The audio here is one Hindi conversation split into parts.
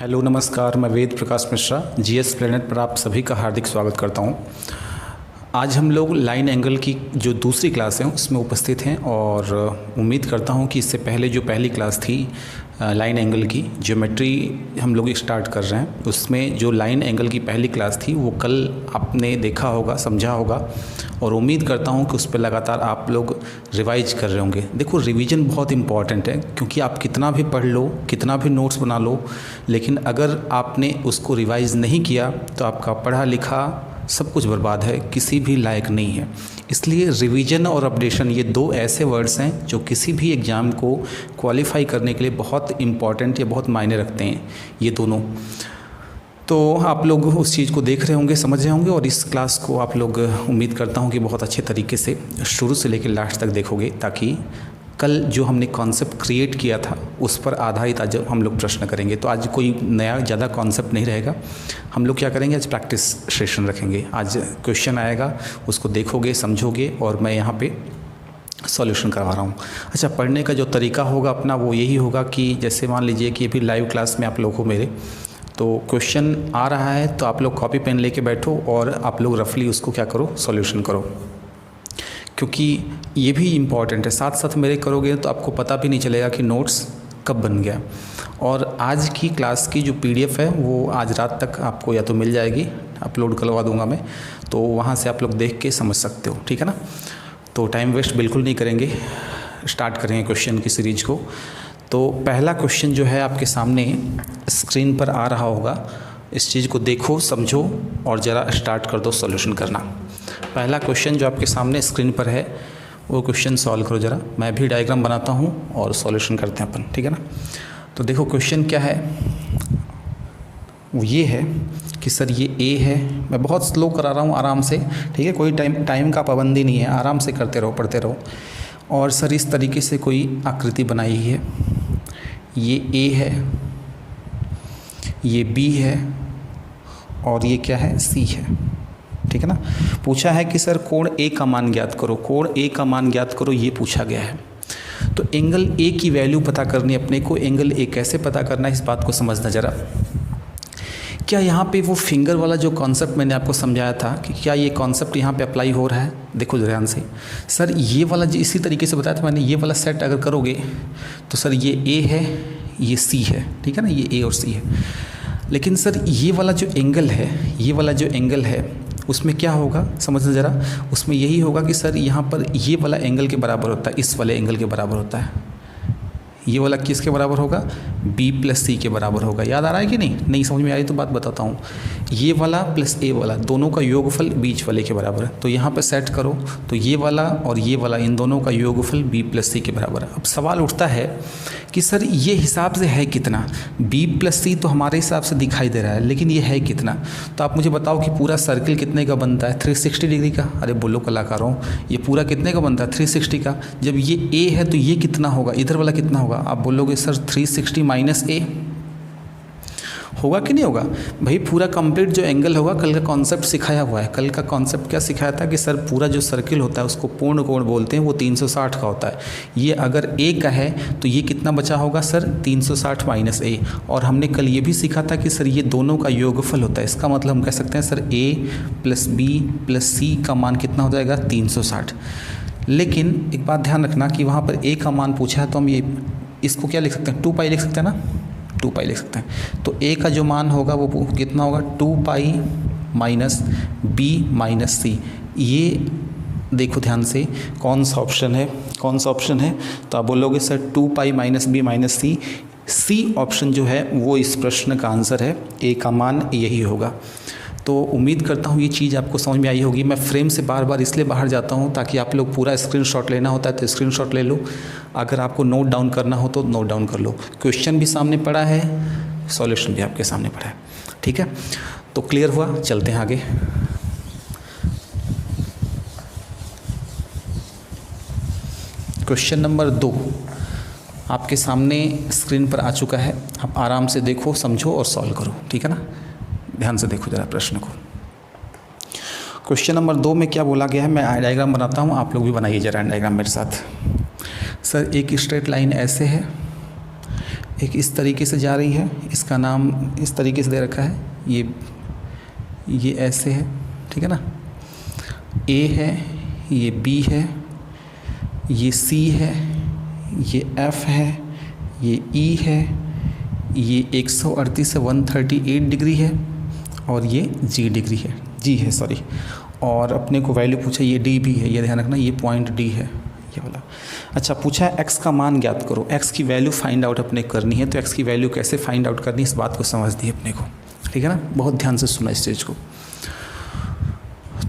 हेलो नमस्कार, मैं वेद प्रकाश मिश्रा जीएस प्लेनेट पर आप सभी का हार्दिक स्वागत करता हूं। आज हम लोग लाइन एंगल की जो दूसरी क्लास है उसमें उपस्थित हैं और उम्मीद करता हूं कि इससे पहले जो पहली क्लास थी लाइन एंगल की ज्योमेट्री हम लोग स्टार्ट कर रहे हैं, उसमें जो लाइन एंगल की पहली क्लास थी वो कल आपने देखा होगा, समझा होगा और उम्मीद करता हूं कि उस पर लगातार आप लोग रिवाइज कर रहे होंगे। देखो, रिवीजन बहुत इंपॉर्टेंट है क्योंकि आप कितना भी पढ़ लो, कितना भी नोट्स बना लो, लेकिन अगर आपने उसको रिवाइज नहीं किया तो आपका पढ़ा लिखा सब कुछ बर्बाद है, किसी भी लायक नहीं है। इसलिए रिवीजन और अपडेशन ये दो ऐसे वर्ड्स हैं जो किसी भी एग्ज़ाम को क्वालिफाई करने के लिए बहुत इम्पॉर्टेंट या बहुत मायने रखते हैं, ये दोनों। तो आप लोग उस चीज़ को देख रहे होंगे, समझ रहे होंगे और इस क्लास को आप लोग उम्मीद करता हूँ कि बहुत अच्छे तरीके से शुरू से लेकर लास्ट तक देखोगे, ताकि कल जो हमने कॉन्सेप्ट क्रिएट किया था उस पर आधारित आज हम लोग प्रश्न करेंगे। तो आज कोई नया ज़्यादा कॉन्सेप्ट नहीं रहेगा, हम लोग क्या करेंगे, आज प्रैक्टिस सेशन रखेंगे। आज क्वेश्चन आएगा, उसको देखोगे, समझोगे और मैं यहाँ पे सॉल्यूशन करवा रहा हूँ। अच्छा, पढ़ने का जो तरीका होगा अपना वो यही होगा कि जैसे मान लीजिए कि अभी लाइव क्लास में आप लोग हो मेरे, तो क्वेश्चन आ रहा है तो आप लोग कॉपी पेन लेके बैठो और आप लोग रफली उसको क्या करो, सॉल्यूशन करो, क्योंकि ये भी इम्पॉर्टेंट है। साथ साथ मेरे करोगे तो आपको पता भी नहीं चलेगा कि नोट्स कब बन गया। और आज की क्लास की जो पीडीएफ है वो आज रात तक आपको या तो मिल जाएगी, अपलोड करवा दूंगा मैं, तो वहाँ से आप लोग देख के समझ सकते हो, ठीक है ना। तो टाइम वेस्ट बिल्कुल नहीं करेंगे, स्टार्ट करेंगे क्वेश्चन की सीरीज को। तो पहला क्वेश्चन जो है आपके सामने स्क्रीन पर आ रहा होगा, इस चीज़ को देखो, समझो और ज़रा स्टार्ट कर दो सॉल्यूशन करना। पहला क्वेश्चन जो आपके सामने स्क्रीन पर है वो क्वेश्चन सॉल्व करो ज़रा। मैं भी डायग्राम बनाता हूँ और सॉल्यूशन करते हैं अपन, ठीक है ना। तो देखो क्वेश्चन क्या है, वो ये है कि सर ये ए है। मैं बहुत स्लो करा रहा हूँ, आराम से, ठीक है, कोई टाइम का पाबंदी नहीं है, आराम से करते रहो, पढ़ते रहो। और सर इस तरीके से कोई आकृति बनाई है, ये ए है, ये बी है और ये क्या है, सी है, ठीक है ना। पूछा है कि सर कोण ए का मान ज्ञात करो, कोण ए का मान ज्ञात करो, ये पूछा गया है। तो एंगल ए की वैल्यू पता करनी अपने को। एंगल ए कैसे पता करना है, इस बात को समझना ज़रा। क्या यहाँ पे वो फिंगर वाला जो कॉन्सेप्ट मैंने आपको समझाया था कि क्या ये कॉन्सेप्ट यहाँ पे अप्लाई हो रहा है, देखो ध्यान से। सर ये वाला जो इसी तरीके से बताया था मैंने, ये वाला सेट अगर करोगे तो सर ये ए है, ये सी है, ठीक है ना, ये ए और सी है। लेकिन सर ये वाला जो एंगल है, ये वाला जो एंगल है उसमें क्या होगा, समझना ज़रा। उसमें यही होगा कि सर यहाँ पर ये वाला एंगल के बराबर होता है, इस वाले एंगल के बराबर होता है। ये वाला किसके बराबर होगा, b प्लस सी के बराबर होगा। याद आ रहा है कि नहीं समझ में आई तो बात बताता हूँ। ये वाला प्लस ए वाला दोनों का योगफल बीच वाले के बराबर है। तो यहाँ पे सेट करो तो ये वाला और ये वाला, इन दोनों का योगफल b प्लस सी के बराबर है। अब सवाल उठता है कि सर ये हिसाब से है कितना, b प्लस सी तो हमारे हिसाब से दिखाई दे रहा है, लेकिन ये है कितना। तो आप मुझे बताओ कि पूरा सर्किल कितने का बनता है, 360 डिग्री का। अरे बोलो कलाकारों, ये पूरा कितने का बनता है, 360 का। जब ये a है तो ये कितना होगा, इधर वाला कितना होगा। आप बोलोगे सर 360 माइनस ए होगा कि नहीं होगा। भाई पूरा कंप्लीट जो एंगल होगा, कल का कॉन्सेप्ट सिखाया हुआ है। कल का कॉन्सेप्ट क्या सिखाया था कि सर पूरा जो सर्किल होता है उसको पूर्ण कोण बोलते हैं, वो 360 का होता है। ये अगर ए का है तो ये कितना बचा होगा सर, 360 माइनस ए। और हमने कल ये भी सीखा था कि सर ये दोनों का योगफल होता है। इसका मतलब हम कह सकते हैं सर ए प्लस बी प्लस सी का मान कितना हो जाएगा, 360। लेकिन एक बात ध्यान रखना कि वहाँ पर ए का मान पूछा है तो हम ये इसको क्या लिख सकते हैं, 2 पाई लिख सकते हैं ना, 2 पाई लिख सकते हैं। तो ए का जो मान होगा वो कितना होगा, 2 पाई माइनस बी माइनस सी। ये देखो ध्यान से कौन सा ऑप्शन है, कौन सा ऑप्शन है। तो आप बोलोगे sir 2 pi minus B minus C, C option जो है वो इस प्रश्न का आंसर है। ए का मान यही होगा। तो उम्मीद करता हूँ ये चीज़ आपको समझ में आई होगी। मैं फ्रेम से बार बार इसलिए बाहर जाता हूँ ताकि आप लोग पूरा स्क्रीनशॉट लेना होता है तो स्क्रीनशॉट ले लो, अगर आपको नोट डाउन करना हो तो नोट डाउन कर लो। क्वेश्चन भी सामने पड़ा है, सॉल्यूशन भी आपके सामने पड़ा है, ठीक है। तो क्लियर हुआ, चलते हैं आगे। क्वेश्चन नंबर 2 आपके सामने स्क्रीन पर आ चुका है। आप आराम से देखो, समझो और सॉल्व करो, ठीक है ना। ध्यान से देखो जरा प्रश्न को। क्वेश्चन नंबर 2 में क्या बोला गया है, मैं डायग्राम बनाता हूँ, आप लोग भी बनाइए जरा डायग्राम मेरे साथ। सर एक स्ट्रेट लाइन ऐसे है, एक इस तरीके से जा रही है, इसका नाम इस तरीके से दे रखा है, ये ऐसे है, ठीक है ना। ए है, ये बी है, ये सी है, ये एफ है, ये ई है, ये 138 से 138 डिग्री है, और ये जी है सॉरी। और अपने को वैल्यू पूछा, ये डी भी है, ये ध्यान रखना, ये पॉइंट डी है ये वाला। अच्छा, पूछा है एक्स का मान ज्ञात करो, एक्स की वैल्यू फाइंड आउट अपने करनी है। तो एक्स की वैल्यू कैसे फाइंड आउट करनी है, इस बात को समझ दी अपने को, ठीक है ना। बहुत ध्यान से सुना इस चीज़ को।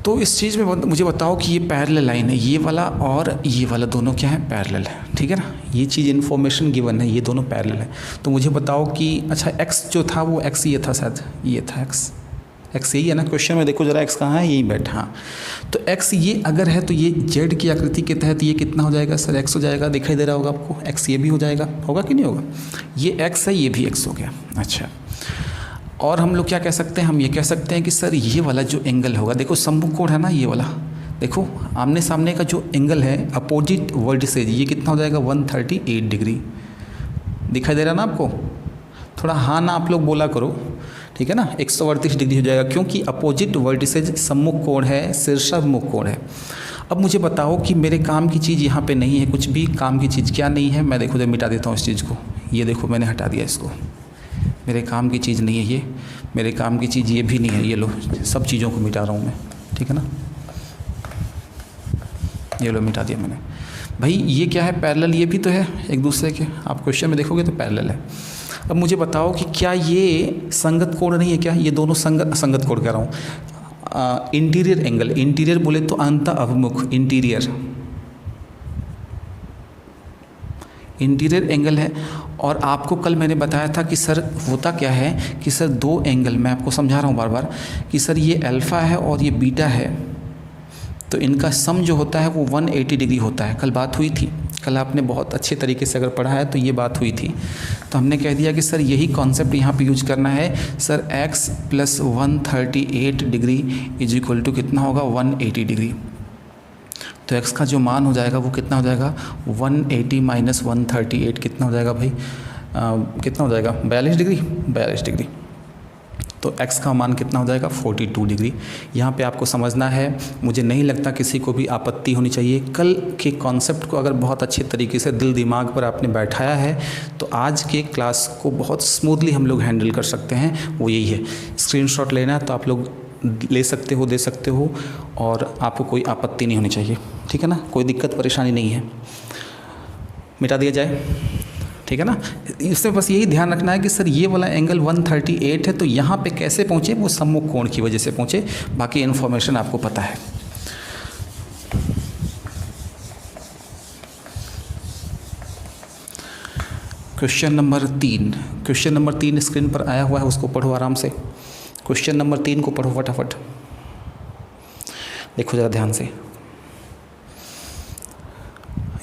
तो इस चीज़ में मुझे बताओ कि ये पैरेलल लाइन है, ये वाला और ये वाला दोनों क्या है, पैरेलल है, ठीक है ना। ये चीज़ इन्फॉर्मेशन गिवन है, ये दोनों पैरेलल है। तो मुझे बताओ कि अच्छा एक्स जो था वो एक्स ये था, शायद ये था एक्स यही है ना। क्वेश्चन में देखो जरा एक्स कहाँ है, यही बैठा। हाँ, तो एक्स ये अगर है तो ये जेड की आकृति के तहत ये कितना हो जाएगा सर, एक्स हो जाएगा। दिखाई दे रहा होगा आपको, एक्स ये भी हो जाएगा, होगा कि नहीं होगा। ये एक्स है, ये भी एक्स हो गया। अच्छा, और हम लोग क्या कह सकते हैं, हम ये कह सकते हैं कि सर ये वाला जो एंगल होगा, देखो सम्मुख कोण है ना ये वाला, देखो आमने सामने का जो एंगल है अपोजिट वर्टिसेज, ये कितना हो जाएगा 138 डिग्री। दिखाई दे रहा ना आपको, थोड़ा हाँ ना आप लोग बोला करो, ठीक है ना। 138 डिग्री हो जाएगा, क्योंकि अपोजिट वर्टिसेज सम्मुख कोण है, शीर्षाभिमुख कोण है। अब मुझे बताओ कि मेरे काम की चीज़ यहाँ पे नहीं है, कुछ भी काम की चीज़ क्या नहीं है। मैं देखो जब मिटा देता हूँ इस चीज़ को, ये देखो मैंने हटा दिया इसको, मेरे काम की चीज़ नहीं है ये, मेरे काम की चीज़ ये भी नहीं है, ये लो सब चीज़ों को मिटा रहा हूँ मैं, ठीक है ना। ये लो मिटा दिया मैंने। भाई ये क्या है, पैरेलल, ये भी तो है एक दूसरे के, आप क्वेश्चन में देखोगे तो पैरेलल है। अब मुझे बताओ कि क्या ये संगत कोण नहीं है क्या, ये दोनों संगत कोण कह रहा हूँ। इंटीरियर एंगल, इंटीरियर बोले तो अंत अभिमुख, इंटीरियर एंगल है। और आपको कल मैंने बताया था कि सर होता क्या है कि सर दो एंगल, मैं आपको समझा रहा हूँ बार बार कि सर ये अल्फ़ा है और ये बीटा है, तो इनका सम जो होता है वो 180 डिग्री होता है। कल बात हुई थी, कल आपने बहुत अच्छे तरीके से अगर पढ़ा है तो ये बात हुई थी। तो हमने कह दिया कि सर यही कॉन्सेप्ट यहाँ पे यूज करना है। Sir x + 138 degree is equal to कितना होगा, 180 डिग्री। तो x का जो मान हो जाएगा वो कितना हो जाएगा, 180 - 138 कितना हो जाएगा भाई, कितना हो जाएगा 42 डिग्री। तो x का मान कितना हो जाएगा 42 डिग्री। यहाँ पे आपको समझना है, मुझे नहीं लगता किसी को भी आपत्ति होनी चाहिए। कल के कॉन्सेप्ट को अगर बहुत अच्छे तरीके से दिल दिमाग पर आपने बैठाया है तो आज के क्लास को बहुत स्मूथली हम लोग हैंडल कर सकते हैं। वो यही है, स्क्रीनशॉट लेना है तो आप लोग ले सकते हो, दे सकते हो, और आपको कोई आपत्ति नहीं होनी चाहिए, ठीक है ना। कोई दिक्कत परेशानी नहीं है, मिटा दिया जाए, ठीक है ना। इसमें बस यही ध्यान रखना है कि सर ये वाला एंगल 138 है, तो यहाँ पे कैसे पहुँचे, वो सम्मुख कोण की वजह से पहुँचे, बाकी इन्फॉर्मेशन आपको पता है। क्वेश्चन नंबर 3 स्क्रीन पर आया हुआ है, उसको पढ़ो आराम से। क्वेश्चन नंबर 3 को पढ़ो फटाफट, देखो ज़रा ध्यान से।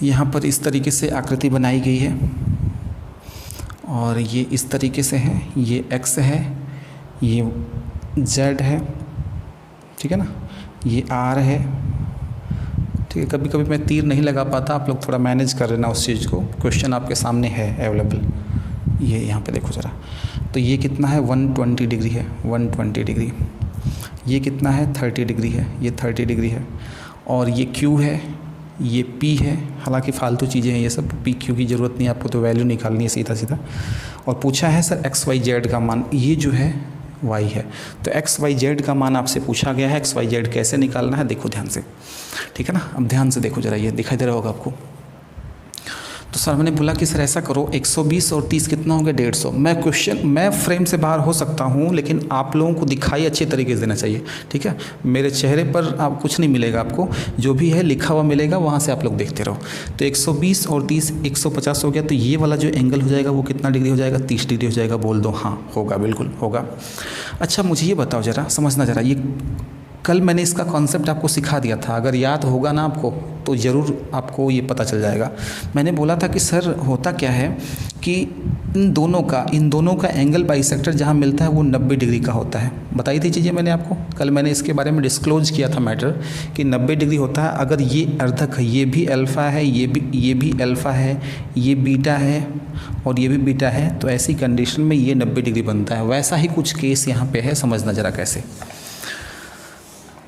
यहाँ पर इस तरीके से आकृति बनाई गई है और ये इस तरीके से है, ये x है, ये z है, ठीक है ना, ये r है, ठीक है। कभी कभी मैं तीर नहीं लगा पाता, आप लोग थोड़ा मैनेज कर लेना उस चीज़ को। क्वेश्चन आपके सामने है अवेलेबल, ये यहाँ पे देखो ज़रा। तो ये कितना है 120 डिग्री है, 120 डिग्री। ये कितना है 30 डिग्री है, ये 30 डिग्री है। और ये Q है, ये P है, हालांकि फालतू चीज़ें हैं ये सब, P Q की ज़रूरत नहीं, आपको तो वैल्यू निकालनी है सीधा सीधा। और पूछा है सर x y z का मान, ये जो है y है, तो x y z का मान आपसे पूछा गया है। x y z कैसे निकालना है देखो ध्यान से, ठीक है ना। अब ध्यान से देखो ज़रा, ये दिखाई दे रहा होगा आपको। तो सर मैंने बोला कि सर ऐसा करो, 120 और 30 कितना हो गया 150। मैं फ्रेम से बाहर हो सकता हूँ, लेकिन आप लोगों को दिखाई अच्छे तरीके से देना चाहिए, ठीक है। मेरे चेहरे पर आप कुछ नहीं मिलेगा, आपको जो भी है लिखा हुआ मिलेगा, वहाँ से आप लोग देखते रहो। तो 120 और 30 150 हो गया। तो ये वाला जो एंगल हो जाएगा वो कितना डिग्री हो जाएगा, 30 डिग्री हो जाएगा। बोल दो हाँ, होगा, बिल्कुल होगा। अच्छा मुझे ये बताओ ज़रा, समझना ज़रा, ये कल मैंने इसका कॉन्सेप्ट आपको सिखा दिया था, अगर याद होगा ना आपको तो ज़रूर आपको ये पता चल जाएगा। मैंने बोला था कि सर होता क्या है कि इन दोनों का एंगल बाइसेक्टर जहाँ मिलता है वो 90 डिग्री का होता है। बताई थी चीज़ें मैंने आपको, कल मैंने इसके बारे में डिस्क्लोज किया था मैटर कि 90 डिग्री होता है। अगर ये अर्धक है, ये भी अल्फ़ा है, ये भी अल्फ़ा है, ये बीटा है और ये भी बीटा है, तो ऐसी कंडीशन में ये 90 डिग्री बनता है। वैसा ही कुछ केस यहाँ पे है, समझना ज़रा कैसे।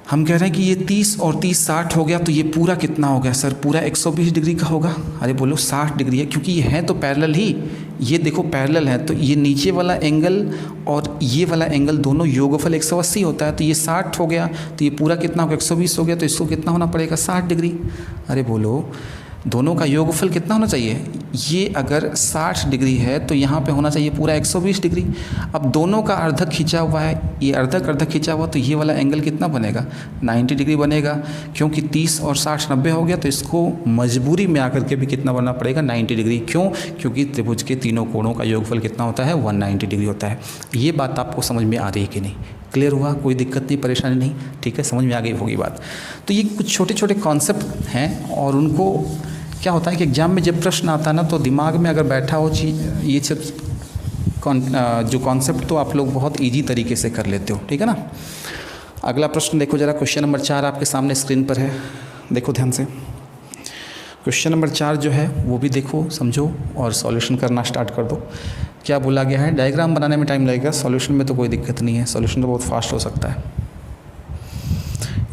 हम कह रहे हैं कि ये 30 और 30 60 हो गया, तो ये पूरा कितना हो गया सर? पूरा 120 डिग्री का होगा। अरे बोलो 60 डिग्री है, क्योंकि ये है तो पैरेलल ही। ये देखो पैरेलल है, तो ये नीचे वाला एंगल और ये वाला एंगल दोनों योगफल 180 होता है, तो ये 60 हो गया, तो ये पूरा कितना होगा? 120 हो गया, तो इसको कितना होना पड़ेगा? 60 डिग्री। अरे बोलो दोनों का योगफल कितना होना चाहिए? ये अगर 60 डिग्री है तो यहाँ पे होना चाहिए पूरा 120 डिग्री। अब दोनों का अर्धक खींचा हुआ है, ये अर्धक खींचा हुआ, तो ये वाला एंगल कितना बनेगा? 90 डिग्री बनेगा, क्योंकि 30 और 60 90 हो गया, तो इसको मजबूरी में आकर के भी कितना बनना पड़ेगा? 90 डिग्री। क्यों? क्योंकि त्रिभुज के तीनों कोणों का योगफल कितना होता है? 190 डिग्री होता है। ये बात आपको समझ में आ रही है कि नहीं? क्लियर हुआ? कोई दिक्कत नहीं, परेशानी नहीं? ठीक है, समझ में आ गई होगी बात। तो ये कुछ छोटे छोटे कॉन्सेप्ट हैं, और उनको क्या होता है कि एग्जाम में जब प्रश्न आता है ना, तो दिमाग में अगर बैठा हो ये सब जो कॉन्सेप्ट, तो आप लोग बहुत इजी तरीके से कर लेते हो। ठीक है ना। अगला प्रश्न देखो जरा, क्वेश्चन नंबर 4 आपके सामने स्क्रीन पर है, देखो ध्यान से। क्वेश्चन नंबर 4 जो है वो भी देखो, समझो और सॉल्यूशन करना स्टार्ट कर दो। क्या बोला गया है? डायग्राम बनाने में टाइम लगेगा, सॉल्यूशन में तो कोई दिक्कत नहीं है, सॉल्यूशन तो बहुत फास्ट हो सकता है।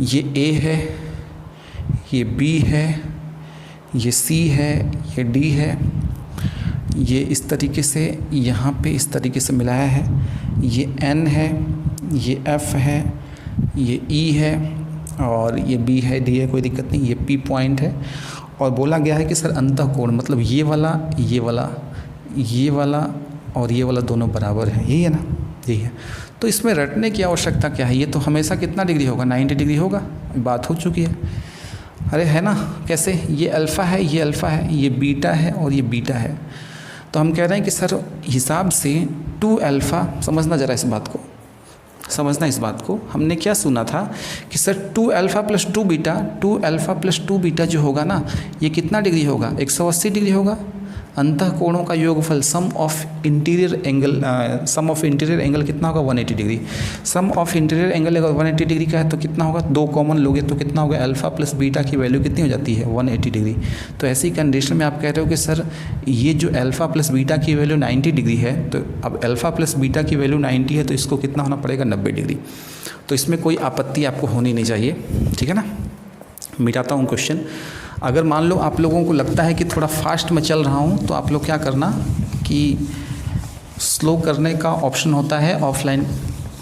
ये ए है, ये बी है, ये C है, ये D है, ये इस तरीके से यहाँ पे इस तरीके से मिलाया है, ये N है, ये F है, ये E है और ये B है, D है, कोई दिक्कत नहीं, ये P पॉइंट है। और बोला गया है कि सर अंतःकोण मतलब ये वाला और ये वाला दोनों बराबर है, यही है ना? यही है। तो इसमें रटने की आवश्यकता क्या है? ये तो हमेशा कितना डिग्री होगा? 90 डिग्री होगा, बात हो चुकी है। अरे है ना, कैसे? ये अल्फ़ा है, ये अल्फ़ा है, ये बीटा है और ये बीटा है। तो हम कह रहे हैं कि सर हिसाब से 2 अल्फ़ा, समझना ज़रा इस बात को, समझना इस बात को। हमने क्या सुना था कि sir 2 alpha plus 2 beta, 2 alpha plus 2 beta जो होगा ना, ये कितना डिग्री होगा? 180 डिग्री होगा। अंतःकोणों का योगफल सम ऑफ इंटीरियर एंगल कितना होगा? 180 degree. Sum of interior angle अगर 180 डिग्री का है तो कितना होगा? 2 कॉमन लोगे तो कितना होगा? अल्फ़ा प्लस बीटा की वैल्यू कितनी हो जाती है? 180 डिग्री। तो ऐसी कंडीशन में आप कह रहे हो कि सर ये जो अल्फ़ा प्लस बीटा की वैल्यू 90 डिग्री है, तो अब अल्फ़ा प्लस बीटा की वैल्यू 90 है, तो इसको कितना होना पड़ेगा? 90 डिग्री। तो इसमें कोई आपत्ति आपको होनी नहीं चाहिए, ठीक है ना। मिटाता हूँ क्वेश्चन। अगर मान लो आप लोगों को लगता है कि थोड़ा फास्ट में चल रहा हूँ, तो आप लोग क्या करना कि स्लो करने का ऑप्शन होता है ऑफलाइन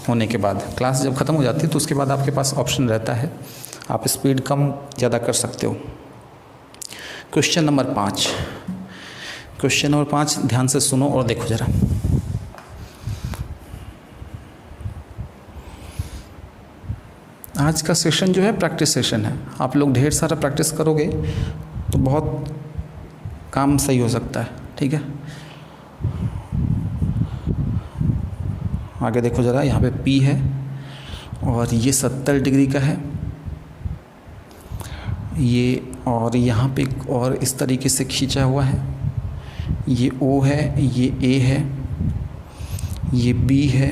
होने के बाद, क्लास जब ख़त्म हो जाती है तो उसके बाद आपके पास ऑप्शन रहता है, आप स्पीड कम ज़्यादा कर सकते हो। क्वेश्चन नंबर 5 ध्यान से सुनो और देखो ज़रा। आज का सेशन जो है प्रैक्टिस सेशन है, आप लोग ढेर सारा प्रैक्टिस करोगे तो बहुत काम सही हो सकता है, ठीक है। आगे देखो ज़रा, यहाँ पे P है और ये 70 डिग्री का है, ये और यहाँ पे और इस तरीके से खींचा हुआ है, ये O है, ये A है, ये B है,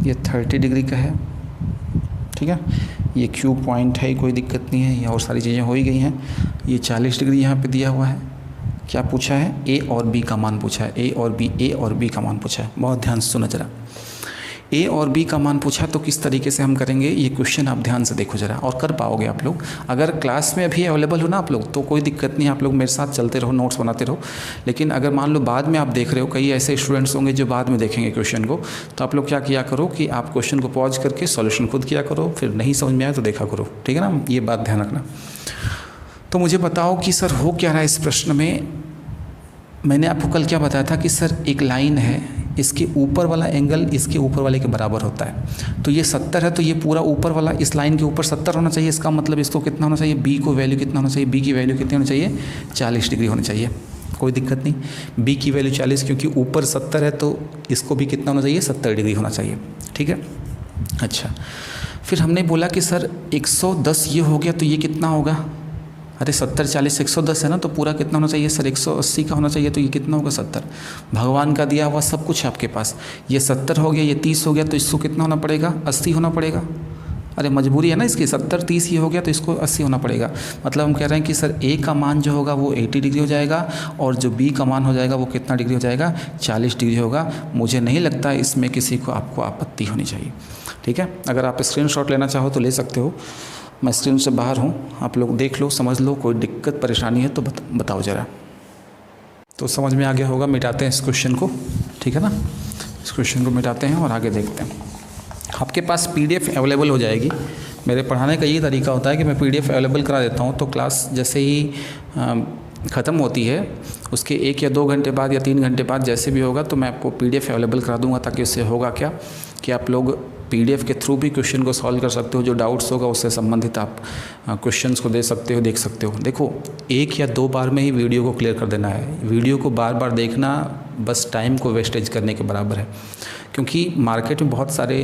ये 30 डिग्री का है, ठीक है। ये Q पॉइंट है, कोई दिक्कत नहीं है, ये और सारी चीज़ें हो ही गई हैं। ये 40 डिग्री यहाँ पे दिया हुआ है। क्या पूछा है? A और B का मान पूछा है, A और B का मान पूछा है। बहुत ध्यान से सुनो ज़रा। A और B का मान पूछा तो किस तरीके से हम करेंगे ये क्वेश्चन, आप ध्यान से देखो ज़रा और कर पाओगे आप लोग। अगर क्लास में अभी अवेलेबल हो ना आप लोग तो कोई दिक्कत नहीं, आप लोग मेरे साथ चलते रहो, नोट्स बनाते रहो। लेकिन अगर मान लो बाद में आप देख रहे हो, कई ऐसे स्टूडेंट्स होंगे जो बाद में देखेंगे क्वेश्चन को, तो आप लोग क्या किया करो कि आप क्वेश्चन को पॉज करके सॉल्यूशन खुद किया करो, फिर नहीं समझ में आए तो देखा करो, ठीक है ना। ये बात ध्यान रखना। तो मुझे बताओ कि सर हो क्या रहा है इस प्रश्न में। मैंने आपको कल क्या बताया था कि सर एक लाइन है, इसके ऊपर वाला एंगल इसके ऊपर वाले के बराबर होता है। तो ये 70 है, तो ये पूरा ऊपर वाला इस लाइन के ऊपर 70 होना चाहिए। इसका मतलब इसको कितना होना चाहिए? B को वैल्यू कितना होना चाहिए? B की वैल्यू कितनी होनी चाहिए? 40 डिग्री होनी चाहिए। कोई दिक्कत नहीं, B की वैल्यू 40, क्योंकि ऊपर 70 है तो इसको भी कितना होना चाहिए? 70 डिग्री होना चाहिए, ठीक है। अच्छा, फिर हमने बोला कि सर 110 ये हो गया, तो ये कितना होगा? अरे 70 40 110 है ना, तो पूरा कितना होना चाहिए सर? 180 का होना चाहिए, तो ये कितना होगा? 70। भगवान का दिया हुआ सब कुछ है आपके पास, ये 70 हो गया, ये 30 हो गया, तो इसको कितना होना पड़ेगा? 80 होना पड़ेगा। अरे मजबूरी है ना इसकी, 70 30 ये हो गया तो इसको 80 होना पड़ेगा। मतलब हम कह रहे हैं कि सर ए का मान जो होगा वो 80 डिग्री हो जाएगा, और जो बी का मान हो जाएगा वो कितना डिग्री हो जाएगा? 40 डिग्री होगा। मुझे नहीं लगता इसमें किसी को आपको आपत्ति होनी चाहिए, ठीक है। अगर आप स्क्रीनशॉट लेना चाहो तो ले सकते हो, मैं स्क्रीन से बाहर हूँ, आप लोग देख लो, समझ लो, कोई दिक्कत परेशानी है तो बताओ ज़रा। तो समझ में आ गया होगा, मिटाते हैं इस क्वेश्चन को, ठीक है ना। इस क्वेश्चन को मिटाते हैं और आगे देखते हैं। आपके पास PDF अवेलेबल हो जाएगी। मेरे पढ़ाने का यही तरीका होता है कि मैं PDF अवेलेबल करा देता हूँ, तो क्लास जैसे ही ख़त्म होती है उसके 1 या 2 घंटे बाद या 3 घंटे बाद जैसे भी होगा तो मैं आपको PDF अवेलेबल करा दूँगा, ताकि उससे होगा क्या कि आप लोग PDF के थ्रू भी क्वेश्चन को सॉल्व कर सकते हो। जो डाउट्स होगा उससे संबंधित आप क्वेश्चंस को दे सकते हो, देख सकते हो। देखो 1 या 2 बार में ही वीडियो को क्लियर कर देना है। वीडियो को बार बार देखना बस टाइम को वेस्टेज करने के बराबर है, क्योंकि मार्केट में बहुत सारे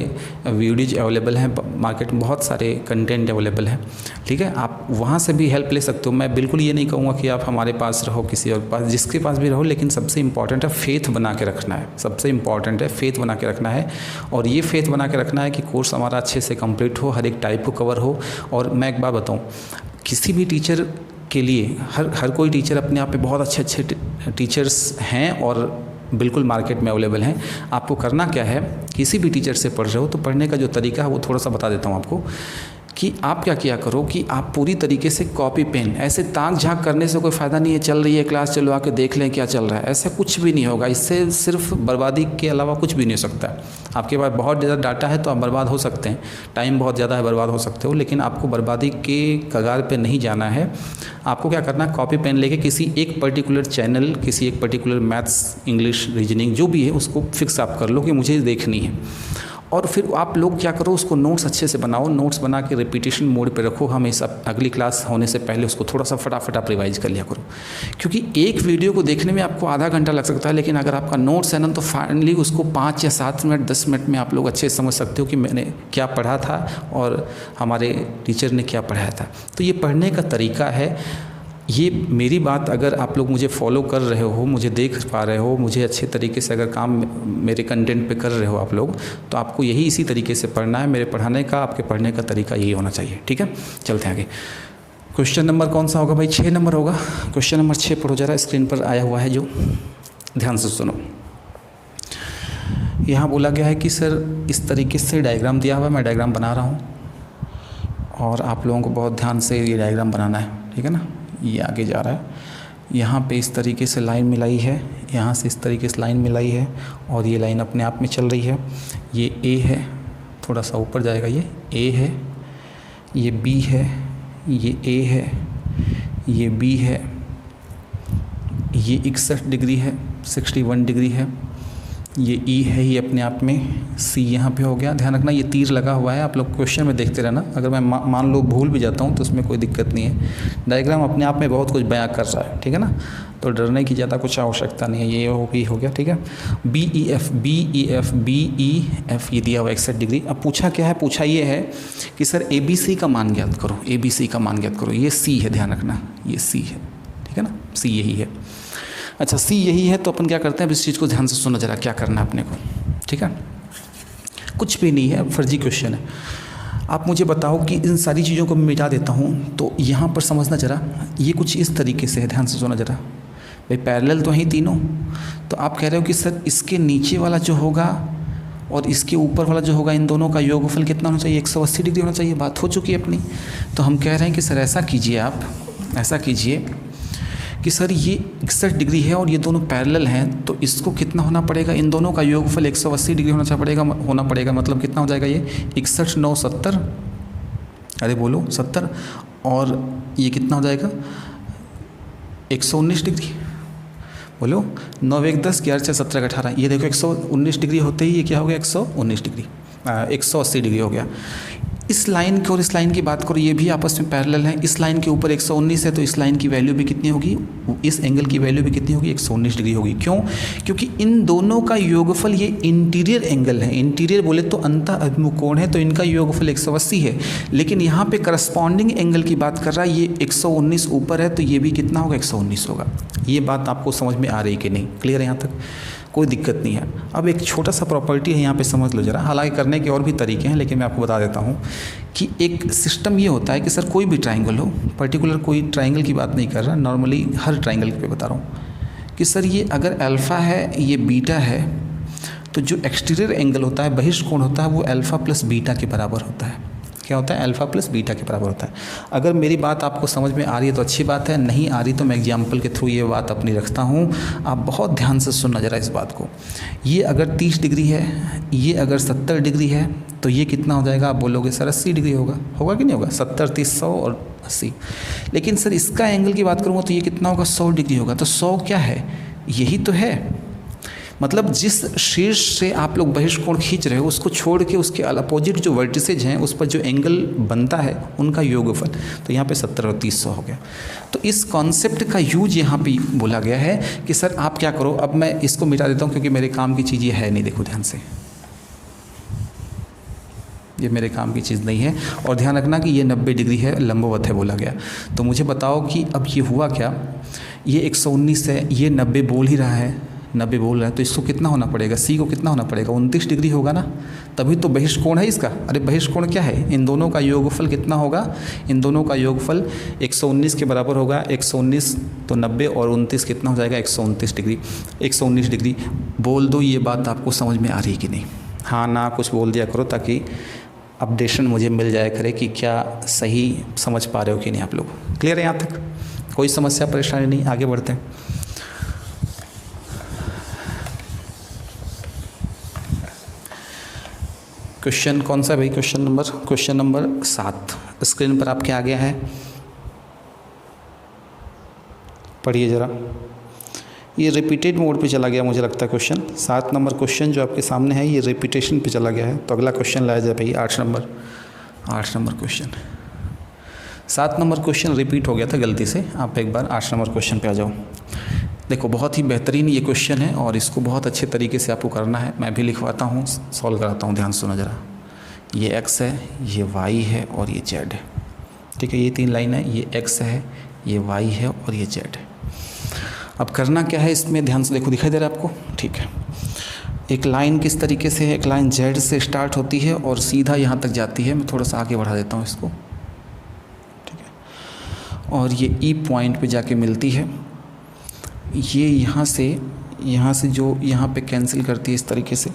वीडियोज अवेलेबल हैं, मार्केट में बहुत सारे कंटेंट अवेलेबल हैं, ठीक है। आप वहाँ से भी हेल्प ले सकते हो। मैं बिल्कुल ये नहीं कहूँगा कि आप हमारे पास रहो, किसी और पास, जिसके पास भी रहो, लेकिन सबसे इम्पॉर्टेंट है फेथ बना के रखना है। सबसे इम्पॉर्टेंट है फेथ बना के रखना है, और ये फेथ बना के रखना है कि कोर्स हमारा अच्छे से कंप्लीट हो, हर एक टाइप को कवर हो। और मैं एक बात बताऊँ, किसी भी टीचर के लिए हर कोई टीचर अपने आप में बहुत अच्छे टीचर्स हैं और बिल्कुल मार्केट में अवेलेबल हैं। आपको करना क्या है, किसी भी टीचर से पढ़ रहे हो तो पढ़ने का जो तरीका है वो थोड़ा सा बता देता हूँ आपको, कि आप क्या किया करो कि आप पूरी तरीके से कॉपी पेन, ऐसे ताक झाँक करने से कोई फ़ायदा नहीं है। चल रही है क्लास, चलो आके देख लें क्या चल रहा है, ऐसा कुछ भी नहीं होगा। इससे सिर्फ बर्बादी के अलावा कुछ भी नहीं हो सकता है। आपके पास बहुत ज़्यादा डाटा है तो आप बर्बाद हो सकते हैं, टाइम बहुत ज़्यादा है, बर्बाद हो सकते हो, लेकिन आपको बर्बादी के कगार पे नहीं जाना है। आपको क्या करना है, कॉपी पेन लेके किसी एक पर्टिकुलर चैनल, किसी एक पर्टिकुलर मैथ्स, इंग्लिश, रीजनिंग जो भी है उसको फिक्स आप कर लो कि मुझे देखनी है। और फिर आप लोग क्या करो, उसको नोट्स अच्छे से बनाओ, नोट्स बना के रिपीटेशन मोड पे रखो। हमेशा अगली क्लास होने से पहले उसको थोड़ा सा फटाफट आप रिवाइज कर लिया करो, क्योंकि एक वीडियो को देखने में आपको आधा घंटा लग सकता है, लेकिन अगर आपका नोट्स है ना तो फाइनली उसको 5 या 7 मिनट 10 मिनट में आप लोग अच्छे से समझ सकते हो कि मैंने क्या पढ़ा था और हमारे टीचर ने क्या पढ़ाया था। तो ये पढ़ने का तरीका है। ये मेरी बात अगर आप लोग मुझे फॉलो कर रहे हो, मुझे देख पा रहे हो, मुझे अच्छे तरीके से अगर काम मेरे कंटेंट पे कर रहे हो आप लोग, तो आपको यही इसी तरीके से पढ़ना है। मेरे पढ़ाने का, आपके पढ़ने का तरीका यही होना चाहिए, ठीक है। चलते हैं आगे। क्वेश्चन नंबर कौन सा होगा भाई? 6 नंबर होगा। क्वेश्चन नंबर 6 पढ़ो जरा, स्क्रीन पर आया हुआ है जो, ध्यान से सुनो। यहाँ बोला गया है कि सर इस तरीके से डायग्राम दिया हुआ है, मैं डायग्राम बना रहा हूँ और आप लोगों को बहुत ध्यान से ये डायग्राम बनाना है, ठीक है ना। ये आगे जा रहा है, यहाँ पे इस तरीके से लाइन मिलाई है, यहाँ से इस तरीके से लाइन मिलाई है, और ये लाइन अपने आप में चल रही है। ये A है, थोड़ा सा ऊपर जाएगा, ये A है, ये B है, ये A है, ये B है, ये 61 डिग्री है, 61 डिग्री है, ये E है, ये अपने आप में C यहाँ पे हो गया। ध्यान रखना ये तीर लगा हुआ है, आप लोग क्वेश्चन में देखते रहना। अगर मैं मान लो भूल भी जाता हूँ तो उसमें कोई दिक्कत नहीं है, डायग्राम अपने आप में बहुत कुछ बयां कर रहा है, ठीक है ना। तो डरने की ज़्यादा कुछ आवश्यकता नहीं है। ये हो गया, ठीक है। BEF ये दिया हुआ 61 डिग्री। अब पूछा क्या है, पूछा ये है कि सर ABC का मान ज्ञात करो, ABC का मान ज्ञात करो। ये C है, ध्यान रखना ये C है, ठीक है ना, C यही है। अच्छा C यही है तो अपन क्या करते हैं, इस चीज़ को ध्यान से सुनो जरा, क्या करना है अपने को, ठीक है। कुछ भी नहीं है, फर्जी क्वेश्चन है। आप मुझे बताओ कि इन सारी चीज़ों को मैं मिटा देता हूँ, तो यहाँ पर समझना जरा, ये कुछ इस तरीके से है, ध्यान से सुना जरा भाई। पैरेलल तो हैं तीनों, तो आप कह रहे हो कि सर इसके नीचे वाला जो होगा और इसके ऊपर वाला जो होगा, इन दोनों का योगफल कितना होना चाहिए? 180 डिग्री होना चाहिए। बात हो चुकी है अपनी। तो हम कह रहे हैं कि सर ऐसा कीजिए, आप ऐसा कीजिए कि सर ये 61 डिग्री है और ये दोनों पैरेलल हैं, तो इसको कितना होना पड़ेगा? इन दोनों का योगफल 180 डिग्री होना पड़ेगा। मतलब कितना हो जाएगा ये? 61 9 70, अरे बोलो 70, और ये कितना हो जाएगा? 119 डिग्री। बोलो 9 1 10 11 6 17 18। ये देखो 119 डिग्री होते ही ये क्या हो गया? 119 डिग्री, 180 डिग्री हो गया। इस लाइन की और इस लाइन की बात करो, ये भी आपस में पैरेलल है। इस लाइन के ऊपर 119 है तो इस लाइन की वैल्यू भी कितनी होगी, इस एंगल की वैल्यू भी कितनी होगी, 119 डिग्री होगी। क्यों? क्योंकि इन दोनों का योगफल ये इंटीरियर एंगल है। इंटीरियर बोले तो अंतः अभिमुख कोण है, तो इनका योगफल 180 है। लेकिन यहाँ पे करस्पॉन्डिंग एंगल की बात कर रहा है, ये 119 ऊपर है तो ये भी कितना होगा, 119 होगा। ये बात आपको समझ में आ रही कि नहीं? क्लियर है यहाँ तक? कोई दिक्कत नहीं है। अब एक छोटा सा प्रॉपर्टी है यहाँ पे, समझ लो जरा। हालांकि करने के और भी तरीके हैं, लेकिन मैं आपको बता देता हूँ कि एक सिस्टम ये होता है कि सर कोई भी ट्राइंगल हो, पर्टिकुलर कोई ट्राइंगल की बात नहीं कर रहा, नॉर्मली हर ट्राइंगल पे बता रहा हूँ कि सर ये अगर अल्फ़ा है, ये बीटा है, तो जो एक्सटीरियर एंगल होता है, बहिष्ठ कोण होता है, वो अल्फ़ा प्लस बीटा के बराबर होता है। क्या होता है? अल्फ़ा प्लस बीटा के बराबर होता है। अगर मेरी बात आपको समझ में आ रही है तो अच्छी बात है, नहीं आ रही तो मैं एग्जाम्पल के थ्रू ये बात अपनी रखता हूँ। आप बहुत ध्यान से सुनना जरा इस बात को। ये अगर 30 डिग्री है, ये अगर 70 डिग्री है, तो ये कितना हो जाएगा? आप बोलोगे सर 80 डिग्री होगा। होगा कि नहीं होगा? 70, 30, 100 और 80। लेकिन सर इसका एंगल की बात करूँगा तो ये कितना होगा? 100 डिग्री होगा। तो 100 क्या है? यही तो है। मतलब जिस शीर्ष से आप लोग बहिष्ठ कोण खींच रहे हो, उसको छोड़ के उसके अपोजिट जो वर्टिसेज हैं उस पर जो एंगल बनता है उनका योगफल। तो यहाँ पे 70 और 30 100 हो गया। तो इस कॉन्सेप्ट का यूज यहाँ पे बोला गया है कि सर आप क्या करो। अब मैं इसको मिटा देता हूँ क्योंकि मेरे काम की चीज़ ये है नहीं। देखो ध्यान से, ये मेरे काम की चीज़ नहीं है। और ध्यान रखना कि ये 90 डिग्री है, लंबवत है बोला गया। तो मुझे बताओ कि अब ये हुआ क्या? ये 119 है, ये 90 बोल ही रहा है, 90 बोल रहा है, तो इसको कितना होना पड़ेगा? सी को कितना होना पड़ेगा? 29 डिग्री होगा ना, तभी तो बहिष्ठ कोण है इसका। अरे बहिष्ठ कोण क्या है? इन दोनों का योगफल कितना होगा? इन दोनों का योगफल 119 के बराबर होगा। 119 तो 90 और 29 कितना हो जाएगा? 129 डिग्री। 119 डिग्री बोल दो। ये बात आपको समझ में आ रही कि नहीं? हाँ ना कुछ बोल दिया करो ताकि अपडेशन मुझे मिल जाया करे कि क्या सही समझ पा रहे हो कि नहीं आप लोग। क्लियर है यहाँ तक? कोई समस्या परेशानी नहीं? आगे बढ़ते हैं। क्वेश्चन कौन सा भाई? क्वेश्चन नंबर 7 स्क्रीन पर आपके आ गया है, पढ़िए ज़रा। ये रिपीटेड मोड पे चला गया मुझे लगता है क्वेश्चन। 7 नंबर क्वेश्चन जो आपके सामने है ये रिपीटेशन पे चला गया है। तो अगला क्वेश्चन लाया जाए भाई 8 number question. 7 number question repeat हो गया था गलती से। आप एक बार 8 नंबर क्वेश्चन पे आ जाओ। देखो बहुत ही बेहतरीन ये क्वेश्चन है और इसको बहुत अच्छे तरीके से आपको करना है। मैं भी लिखवाता हूँ, सॉल्व कराता हूँ। ध्यान सुनो ज़रा। ये x है, ये y है और ये z है। ठीक है, ये 3 लाइन है। ये x है, ये y है और ये z है। अब करना क्या है इसमें? ध्यान से देखो, दिखाई दे रहा है आपको? ठीक है। एक लाइन किस तरीके से है? एक लाइन z से स्टार्ट होती है और सीधा यहाँ तक जाती है। मैं थोड़ा सा आगे बढ़ा देता हूँ इसको। ठीक है। और ये E पॉइंट पे जाके मिलती है। ये यहाँ से जो यहाँ पे कैंसिल करती है इस तरीके से।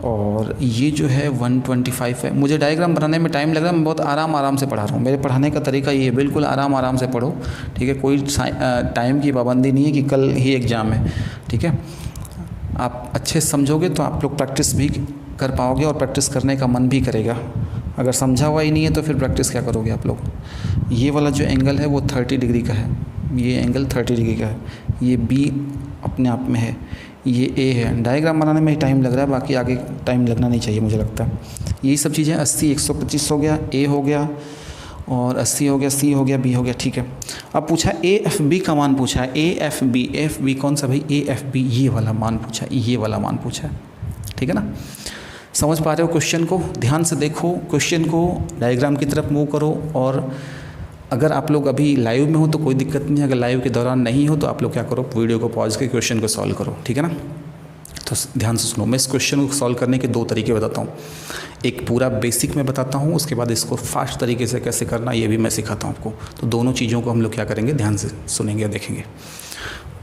और ये जो है 125 है। मुझे डायग्राम बनाने में टाइम लग रहा है, मैं बहुत आराम से पढ़ा रहा हूँ। मेरे पढ़ाने का तरीका ये है, बिल्कुल आराम से पढ़ो। ठीक है, कोई टाइम की पाबंदी नहीं है कि कल ही एग्ज़ाम है। ठीक है, आप अच्छे समझोगे तो आप लोग प्रैक्टिस भी कर पाओगे और प्रैक्टिस करने का मन भी करेगा। अगर समझा हुआ ही नहीं है तो फिर प्रैक्टिस क्या करोगे आप लोग? ये वाला जो एंगल है वो 30 डिग्री का है। ये एंगल 30 डिग्री का है। ये B अपने आप में है, ये A है। डायग्राम बनाने में ही टाइम लग रहा है, बाकी आगे टाइम लगना नहीं चाहिए मुझे लगता है। यही सब चीज़ें 80 125 हो गया, A हो गया और 80 हो गया, C हो गया, B हो गया। ठीक है। अब पूछा AFB का मान पूछा है। AFB कौन सा भाई? AFB ये वाला मान पूछा है, ये वाला मान पूछा है। ठीक है ना? समझ पा रहे हो क्वेश्चन को? ध्यान से देखो क्वेश्चन को, डायग्राम की तरफ मूव करो। और अगर आप लोग अभी लाइव में हो तो कोई दिक्कत नहीं है। अगर लाइव के दौरान नहीं हो तो आप लोग क्या करो, वीडियो को पॉज करके क्वेश्चन को सॉल्व करो। ठीक है ना? तो ध्यान से सुनो, मैं इस क्वेश्चन को सॉल्व करने के 2 तरीके बताता हूँ। एक पूरा बेसिक में बताता हूँ, उसके बाद इसको फास्ट तरीके से कैसे करना ये भी मैं सिखाता हूँ आपको। तो दोनों चीज़ों को हम लोग क्या करेंगे, ध्यान से सुनेंगे और देखेंगे।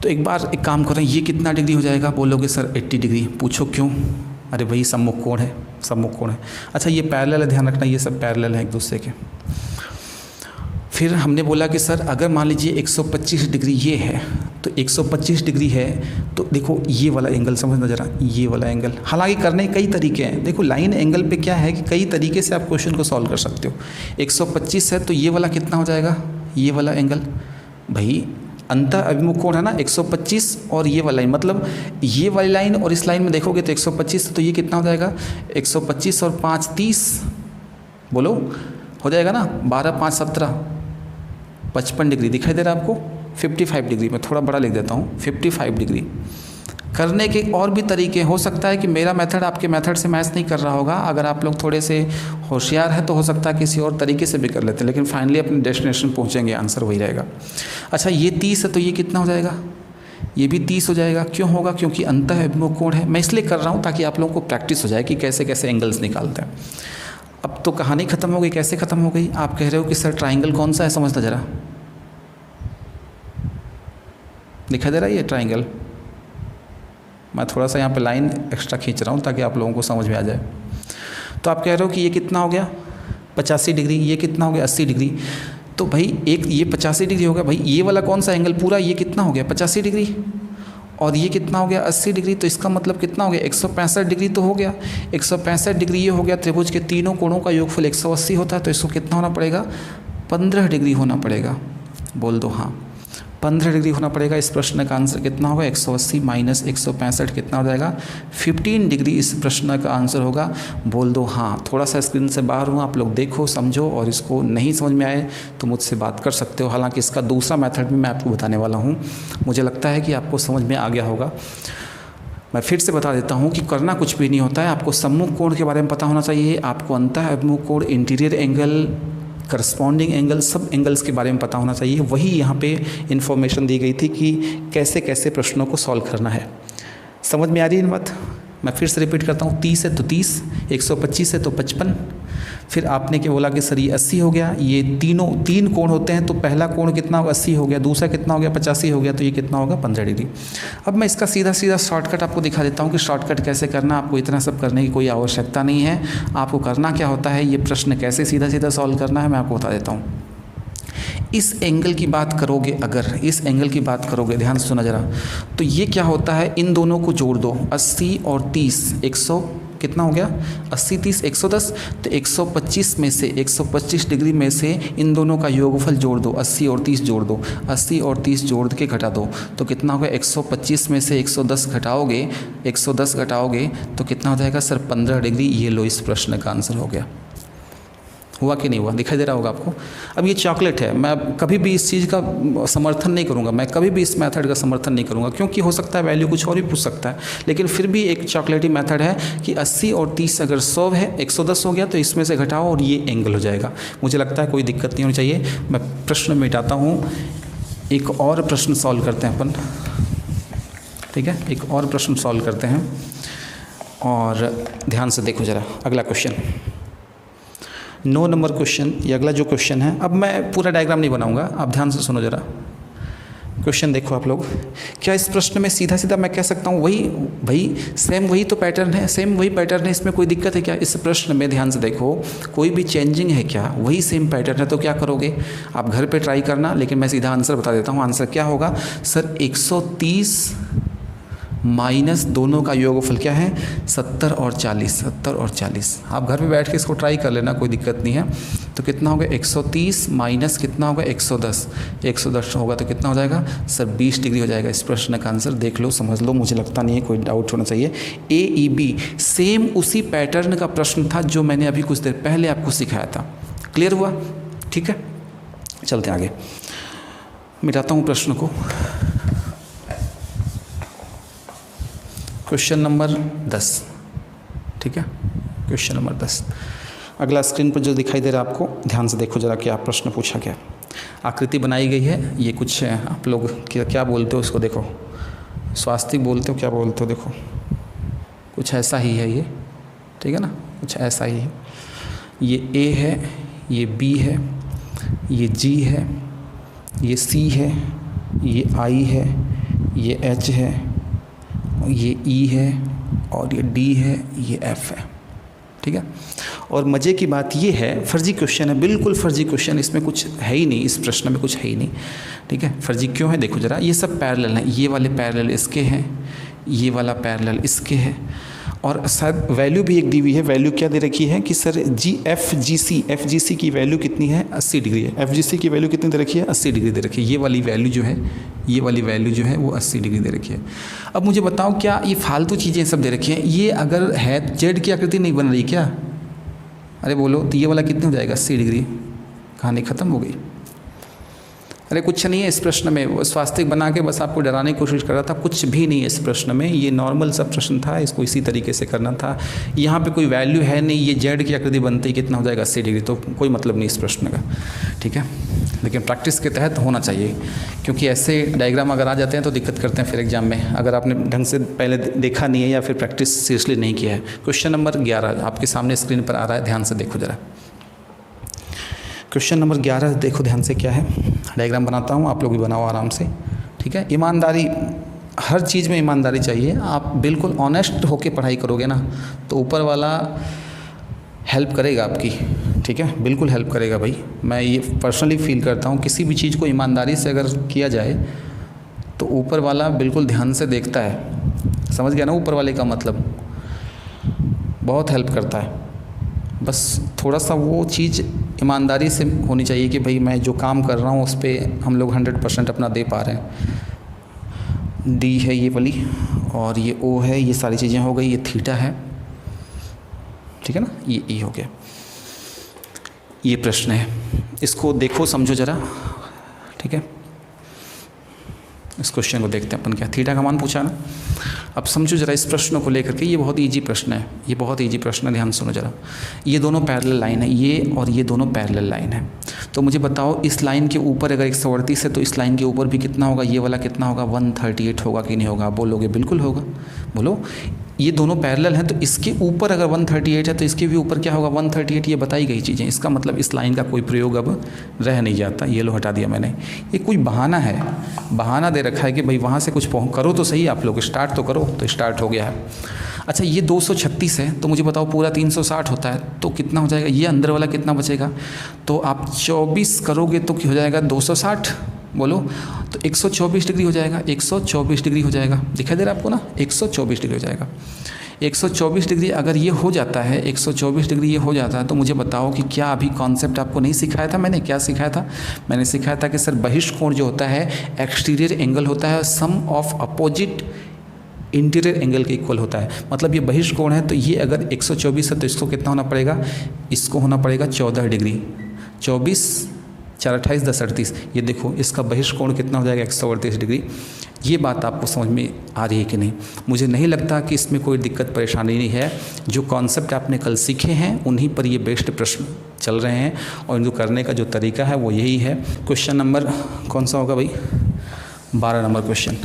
तो एक बार एक काम करें, ये कितना डिग्री हो जाएगा? बोलोगे सर 80 डिग्री। पूछो क्यों? अरे भाई सम्मुख कोण है, सम्मुख कोण है। अच्छा ये पैरेलल है, ध्यान रखना ये सब पैरेलल है एक दूसरे के। फिर हमने बोला कि सर अगर मान लीजिए 125 डिग्री ये है, तो 125 डिग्री है तो देखो ये वाला एंगल समझना ज़रा, ये वाला एंगल। हालांकि करने कई तरीके हैं। देखो लाइन एंगल पे क्या है कि कई तरीके से आप क्वेश्चन को सॉल्व कर सकते हो। 125 है तो ये वाला कितना हो जाएगा? ये वाला एंगल भाई अंतः अभिमुख कोण है ना 125 और ये वाला लाइन, मतलब ये वाली लाइन और इस लाइन में देखोगे तो 125, तो ये कितना हो जाएगा? 125 और 5 30। बोलो, हो जाएगा ना, 12 5 17, 55 डिग्री दिखाई दे रहा है आपको, 55 डिग्री, मैं थोड़ा बड़ा लिख देता हूँ, 55 डिग्री। करने के और भी तरीके हो सकता है कि मेरा मेथड आपके मेथड से मैच नहीं कर रहा होगा, अगर आप लोग थोड़े से होशियार हैं तो हो सकता है किसी और तरीके से भी कर लेते हैं, लेकिन फाइनली अपने डेस्टिनेशन पहुंचेंगे, आंसर वही रहेगा। अच्छा ये 30 है तो ये कितना हो जाएगा, ये भी 30 हो जाएगा। क्यों होगा, क्योंकि अंतः अभिमुख कोण है। मैं इसलिए कर रहा हूँ ताकि आप लोगों को प्रैक्टिस हो जाए कि कैसे कैसे एंगल्स निकालते हैं। अब तो कहानी खत्म हो गई, कैसे खत्म हो गई, आप कह रहे हो कि सर ट्राइंगल कौन सा है, समझना ज़रा, दिखाई दे रहा है ये ट्राइंगल, मैं थोड़ा सा यहाँ पे लाइन एक्स्ट्रा खींच रहा हूँ ताकि आप लोगों को समझ में आ जाए। तो आप कह रहे हो कि ये कितना हो गया 85 डिग्री, ये कितना हो गया 80 डिग्री। तो भाई एक ये 85 डिग्री हो गया, भाई ये वाला कौन सा एंगल पूरा ये कितना हो गया 85 डिग्री, और ये कितना हो गया 80 डिग्री। तो इसका मतलब कितना हो गया 165 डिग्री तो हो गया। 165 डिग्री ये हो गया, त्रिभुज के तीनों कोणों का योगफल 180 होता है, तो इसको कितना होना पड़ेगा 15 डिग्री होना पड़ेगा। बोल दो हाँ, 15 डिग्री होना पड़ेगा। इस प्रश्न का आंसर कितना होगा 180 माइनस 165 कितना हो जाएगा 15 डिग्री इस प्रश्न का आंसर होगा। बोल दो हाँ। थोड़ा सा स्क्रीन से बाहर हूँ, आप लोग देखो समझो, और इसको नहीं समझ में आए तो मुझसे बात कर सकते हो। हालांकि इसका दूसरा मेथड भी मैं आपको बताने वाला हूँ, मुझे लगता है कि आपको समझ में आ गया होगा। मैं फिर से बता देता हूँ कि करना कुछ भी नहीं होता है, आपको सम्मुख कोण के बारे में पता होना चाहिए, आपको अंतः अभिमुख कोण, इंटीरियर एंगल, करस्पॉन्डिंग एंगल, सब एंगल्स के बारे में पता होना चाहिए। वही यहाँ पे इन्फॉर्मेशन दी गई थी कि कैसे कैसे प्रश्नों को सॉल्व करना है। समझ में आ रही है बात? मैं फिर से रिपीट करता हूँ, 30 है तो 30, 125 है तो 55, फिर आपने क्या बोला कि सर ये 80 हो गया। ये तीन कोण होते हैं, तो पहला कोण कितना होगा 80 हो गया, दूसरा कितना हो गया 85 हो गया, तो ये कितना होगा 15 डिग्री। अब मैं इसका सीधा सीधा शॉर्टकट आपको दिखा देता हूँ कि शॉर्टकट कैसे करना। आपको इतना सब करने की कोई आवश्यकता नहीं है। आपको करना क्या होता है, ये प्रश्न कैसे सीधा सीधा सॉल्व करना है मैं आपको बता देता हूँ। इस एंगल की बात करोगे, अगर इस एंगल की बात करोगे, ध्यान से सुना जरा, तो ये क्या होता है, इन दोनों को जोड़ दो, 80 और 30, 100 कितना हो गया 80 30 110, तो 125 में से 125 डिग्री में से इन दोनों का योगफल जोड़ दो, 80 और 30 जोड़ दो, 80 और 30 जोड़ के घटा दो, तो कितना होगा 125 में से 110 घटाओगे, 110 घटाओगे तो कितना हो जाएगा सर 15 डिग्री। ये लो, इस प्रश्न का आंसर हो गया। हुआ कि नहीं हुआ, दिखाई दे रहा होगा आपको। अब ये चॉकलेट है, मैं कभी भी इस चीज़ का समर्थन नहीं करूँगा, मैं कभी भी इस मेथड का समर्थन नहीं करूँगा, क्योंकि हो सकता है वैल्यू कुछ और भी पूछ सकता है, लेकिन फिर भी एक चॉकलेटी मेथड है कि 80 और 30 अगर 100 है, 110 हो गया तो इसमें से घटाओ और ये एंगल हो जाएगा। मुझे लगता है कोई दिक्कत नहीं होनी चाहिए। मैं प्रश्न मिटाता हूँ, एक और प्रश्न सॉल्व करते हैं अपन, ठीक है, एक और प्रश्न सॉल्व करते हैं, और ध्यान से देखो ज़रा अगला क्वेश्चन, 9 नंबर क्वेश्चन। ये अगला जो क्वेश्चन है, अब मैं पूरा डायग्राम नहीं बनाऊंगा, आप ध्यान से सुनो जरा। क्वेश्चन देखो आप लोग, क्या इस प्रश्न में सीधा सीधा मैं कह सकता हूँ वही भाई सेम वही तो पैटर्न है, सेम वही पैटर्न है, इसमें कोई दिक्कत है क्या? इस प्रश्न में ध्यान से देखो, कोई भी चेंजिंग है क्या? वही सेम पैटर्न है, तो क्या करोगे आप घर पे ट्राई करना, लेकिन मैं सीधा आंसर बता देता हूँ। आंसर क्या होगा सर 130 माइनस दोनों का योगफल क्या है 70 और 40, 70 और 40। आप घर पे बैठ के इसको ट्राई कर लेना, कोई दिक्कत नहीं है। तो कितना होगा 130 माइनस कितना होगा 110, 110 होगा तो कितना हो जाएगा सर 20 डिग्री हो जाएगा। इस प्रश्न का आंसर देख लो, समझ लो, मुझे लगता नहीं है कोई डाउट होना चाहिए। AEB सेम उसी पैटर्न का प्रश्न था जो मैंने अभी कुछ देर पहले आपको सिखाया था। क्लियर हुआ? ठीक है, चलते आगे, मिटाता हूँ प्रश्न को। क्वेश्चन नंबर 10, ठीक है, क्वेश्चन नंबर 10। अगला स्क्रीन पर जो दिखाई दे रहा है आपको, ध्यान से देखो जरा क्या प्रश्न पूछा गया। आकृति बनाई गई है, ये कुछ आप लोग क्या बोलते हो इसको, देखो स्वास्तिक बोलते हो, क्या बोलते हो, देखो कुछ ऐसा ही है ये, ठीक है ना, कुछ ऐसा ही है। ये A है, ये B है, ये G है, ये C है, ये I है, ये H है, ये E है, और ये D है, ये F है, ठीक है। और मज़े की बात ये है, फर्जी क्वेश्चन है, बिल्कुल फर्जी क्वेश्चन, इसमें कुछ है ही नहीं, इस प्रश्न में कुछ है ही नहीं, ठीक है। फर्जी क्यों है देखो ज़रा, ये सब पैरेलल हैं, ये वाले पैरेलल इसके हैं, ये वाला पैरेलल इसके है, और शायद वैल्यू भी एक दी हुई है। वैल्यू क्या दे रखी है कि सर FGC की वैल्यू कितनी है 80 डिग्री है। FGC की वैल्यू कितनी दे रखी है 80 डिग्री दे रखी है। ये वाली वैल्यू जो है, ये वाली वैल्यू जो है वो 80 डिग्री दे रखी है। अब मुझे बताओ, क्या ये फालतू चीज़ें सब दे रखी हैं? ये अगर है जेड की आकृति नहीं बन रही क्या? अरे बोलो, तो ये वाला कितने हो जाएगा 80 डिग्री। कहानी ख़त्म हो गई। अरे कुछ नहीं है इस प्रश्न में, वो स्वास्तिक बना के बस आपको डराने की कोशिश कर रहा था, कुछ भी नहीं है इस प्रश्न में। ये नॉर्मल सा प्रश्न था, इसको इसी तरीके से करना था। यहाँ पे कोई वैल्यू है नहीं, ये जेड की आकृति बनती है कितना हो जाएगा 80 डिग्री, तो कोई मतलब नहीं इस प्रश्न का, ठीक है। लेकिन प्रैक्टिस के तहत होना चाहिए, क्योंकि ऐसे डायग्राम अगर आ जाते हैं तो दिक्कत करते हैं फिर एग्जाम में, अगर आपने ढंग से पहले देखा नहीं है या फिर प्रैक्टिस सीरियसली नहीं किया है। क्वेश्चन नंबर 11 आपके सामने स्क्रीन पर आ रहा है, ध्यान से देखो जरा। क्वेश्चन नंबर 11 देखो ध्यान से क्या है। डायग्राम बनाता हूँ, आप लोग भी बनाओ आराम से, ठीक है। ईमानदारी, हर चीज़ में ईमानदारी चाहिए। आप बिल्कुल ऑनेस्ट होकर पढ़ाई करोगे ना तो ऊपर वाला हेल्प करेगा आपकी, ठीक है, बिल्कुल हेल्प करेगा भाई। मैं ये पर्सनली फील करता हूँ, किसी भी चीज़ को ईमानदारी से अगर किया जाए तो ऊपर वाला बिल्कुल ध्यान से देखता है। समझ गया ना ऊपर वाले का मतलब, बहुत हेल्प करता है। बस थोड़ा सा वो चीज़ ईमानदारी से होनी चाहिए कि भाई मैं जो काम कर रहा हूँ उस पर हम लोग 100% अपना दे पा रहे हैं। डी है ये वाली, और ये ओ है, ये सारी चीज़ें हो गई, ये थीटा है, ठीक है ना, ये ई हो गया। ये प्रश्न है, इसको देखो समझो ज़रा, ठीक है। इस क्वेश्चन को देखते हैं अपन, क्या थीटा का मान पूछा ना। अब समझो जरा इस प्रश्न को लेकर के, ये बहुत इजी प्रश्न है, ये बहुत इजी प्रश्न है, ध्यान सुनो जरा। ये दोनों पैरेलल लाइन है, ये और ये दोनों पैरेलल लाइन है। तो मुझे बताओ इस लाइन के ऊपर अगर 138 है तो इस लाइन के ऊपर भी कितना होगा, ये वाला कितना होगा, 138 होगा कि नहीं होगा, बोलोगे बिल्कुल होगा। बोलो, ये दोनों पैरेलल हैं तो इसके ऊपर अगर 138 है तो इसके भी ऊपर क्या होगा 138। ये बताई गई चीज़ें, इसका मतलब इस लाइन का कोई प्रयोग अब रह नहीं जाता। ये लो हटा दिया मैंने, ये कोई बहाना है, बहाना दे रखा है कि भाई वहाँ से कुछ करो तो सही, आप लोग स्टार्ट तो करो, तो स्टार्ट हो गया है। अच्छा ये 236 है तो मुझे बताओ पूरा 360 होता है तो कितना हो जाएगा, ये अंदर वाला कितना बचेगा। तो आप 24 करोगे तो क्या हो जाएगा 260, बोलो तो 124 डिग्री हो जाएगा, 124 डिग्री हो जाएगा। दिखाई दे रहा है आपको ना, 124 डिग्री हो जाएगा। 124 डिग्री अगर ये हो जाता है, 124 डिग्री ये हो जाता है तो मुझे बताओ कि क्या अभी कॉन्सेप्ट आपको नहीं सिखाया था मैंने, क्या सिखाया था मैंने, सिखाया था कि सर बहिष्कोण जो होता है एक्सटीरियर एंगल होता है, सम ऑफ अपोजिट इंटीरियर एंगल के इक्वल होता है। मतलब ये बहिष्कोण है तो ये अगर 124 है तो इसको कितना होना पड़ेगा, इसको होना पड़ेगा 14 डिग्री। 24 4 28 10 38, ये देखो इसका बहिष्कोण कितना हो जाएगा 138 डिग्री। ये बात आपको समझ में आ रही है कि नहीं। मुझे नहीं लगता कि इसमें कोई दिक्कत परेशानी नहीं है। जो कॉन्सेप्ट आपने कल सीखे हैं उन्हीं पर ये बेस्ड प्रश्न चल रहे हैं और इनको करने का जो तरीका है वो यही है। क्वेश्चन नंबर कौन सा होगा भाई, 12 नंबर क्वेश्चन।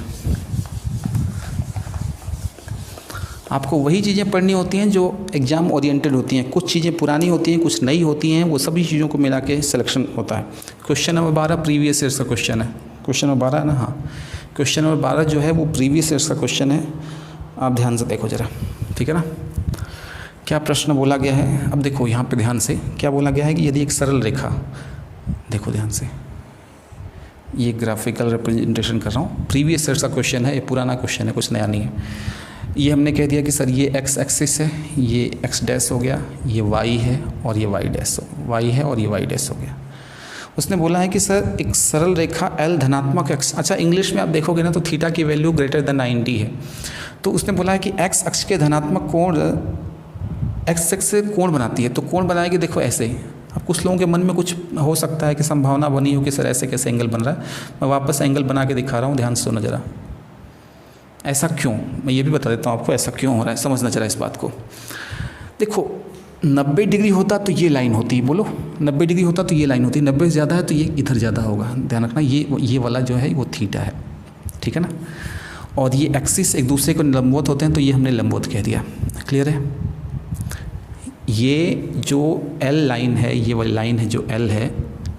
आपको वही चीज़ें पढ़नी होती हैं जो एग्ज़ाम ओरिएंटेड होती हैं। कुछ चीज़ें पुरानी होती हैं, कुछ नई होती हैं, वो सभी चीज़ों को मिला के सिलेक्शन होता है। क्वेश्चन नंबर 12 प्रीवियस ईयर्स का क्वेश्चन है। क्वेश्चन नंबर 12 है ना, हाँ क्वेश्चन नंबर 12 जो है वो प्रीवियस ईयर्स का क्वेश्चन है। आप ध्यान से देखो ज़रा, ठीक है ना। क्या प्रश्न बोला गया है, अब देखो यहाँ पर ध्यान से क्या बोला गया है कि यदि एक सरल रेखा, देखो ध्यान से, ये ग्राफिकल रिप्रेजेंटेशन कर रहा हूँ, प्रीवियस ईयर्स का क्वेश्चन है, ये पुराना क्वेश्चन है, कुछ नया नहीं है। ये हमने कह दिया कि सर ये एक्स एक्सिस है, ये एक्स डैश हो गया, ये वाई है और ये वाई डैश वाई है और ये वाई डैश हो गया। उसने बोला है कि सर एक सरल रेखा एल धनात्मक एक्स, अच्छा इंग्लिश में आप देखोगे ना तो थीटा की वैल्यू ग्रेटर देन 90 है। तो उसने बोला है कि एक्स अक्ष के धनात्मक कोण एक्स एक्स से कोण बनाती है, तो कोण बनाएगी देखो ऐसे। अब कुछ लोगों के मन में कुछ हो सकता है कि संभावना बनी हो कि सर ऐसे कैसे एंगल बन रहा है। मैं वापस एंगल बना के दिखा रहा हूँ, ध्यान से सुनो जरा। ऐसा क्यों, मैं ये भी बता देता हूँ आपको ऐसा क्यों हो रहा है, समझना चला इस बात को। देखो 90 डिग्री होता तो ये लाइन होती, बोलो 90 डिग्री होता तो ये लाइन होती, 90 से ज़्यादा है तो ये इधर ज़्यादा होगा। ध्यान रखना ये वाला जो है वो थीटा है, ठीक है ना। और ये एक्सिस एक दूसरे को लंबवत होते हैं तो ये हमने लंबवत कह दिया, क्लियर है। ये जो एल लाइन है, ये वाली लाइन है जो एल है,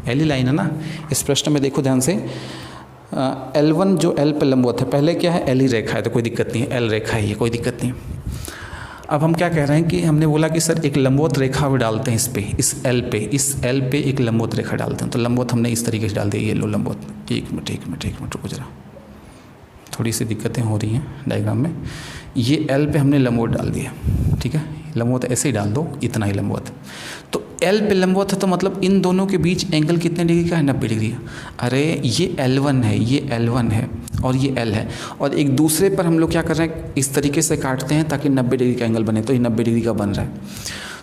एल ही लाइन है ना। इस प्रश्न में देखो ध्यान से, L1 जो L पे लंबवत है, पहले क्या है L ही रेखा है तो कोई दिक्कत नहीं है, L रेखा है ये, कोई दिक्कत नहीं। अब हम क्या कह रहे हैं कि हमने बोला कि सर एक लंबवत रेखा भी डालते हैं इस पे, इस L पे एक लंबवत रेखा डालते हैं। तो लंबवत हमने इस तरीके से डाल दी, ये लो लंबवत। एक मिनट रुको जरा, थोड़ी सी दिक्कतें हो रही हैं डायग्राम में। ये L पे हमने लंबवत डाल दिया, ठीक है, लंबवत ऐसे ही डाल दो, इतना ही लंबवत। तो L पे लंबवत है तो मतलब इन दोनों के बीच एंगल कितने डिग्री का है, 90 डिग्री। अरे ये L1 है, ये L1 है और ये L है, और एक दूसरे पर हम लोग क्या कर रहे हैं, इस तरीके से काटते हैं ताकि 90 डिग्री का एंगल बने, तो ये 90 डिग्री का बन रहा है।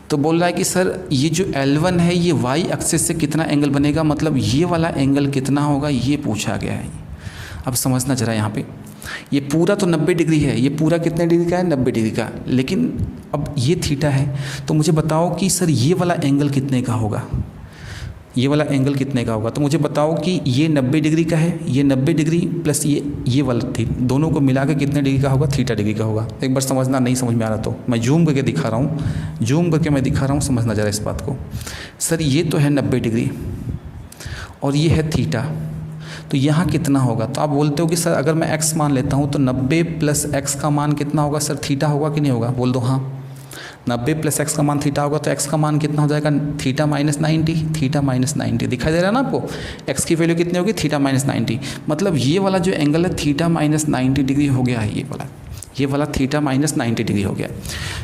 तो बोल रहा है कि सर ये जो L1 है ये y एक्सिस से कितना एंगल बनेगा, मतलब ये वाला एंगल कितना होगा, ये पूछा गया है। अब समझना जरा यहाँ पे, ये पूरा तो 90 डिग्री है, ये पूरा कितने डिग्री का है, 90 डिग्री का, लेकिन अब ये थीटा है, तो मुझे बताओ कि सर ये वाला एंगल कितने का होगा, ये वाला एंगल कितने का होगा। तो मुझे बताओ कि ये 90 डिग्री का है, ये 90 डिग्री प्लस ये वाला थी, दोनों को मिला के कितने डिग्री का होगा, थीटा डिग्री का होगा। एक बार समझना, नहीं समझ में आ रहा तो मैं जूम करके दिखा रहा हूँ, जूम करके मैं दिखा रहा हूँ, समझना जरा इस बात को। सर ये तो है 90 डिग्री और ये है थीटा, तो यहाँ कितना होगा। तो आप बोलते हो कि सर अगर मैं x मान लेता हूँ तो 90 प्लस x का मान कितना होगा, सर थीटा होगा कि नहीं होगा, बोल दो हाँ। 90 प्लस x का मान थीटा होगा, तो x का मान कितना हो जाएगा, थीटा माइनस 90, थीटा माइनस 90 दिखाई दे रहा है ना आपको। x की वैल्यू कितनी होगी, थीटा माइनस 90, मतलब ये वाला जो एंगल है थीटा माइनस 90 डिग्री हो गया है, ये वाला थीटा माइनस 90 डिग्री हो गया।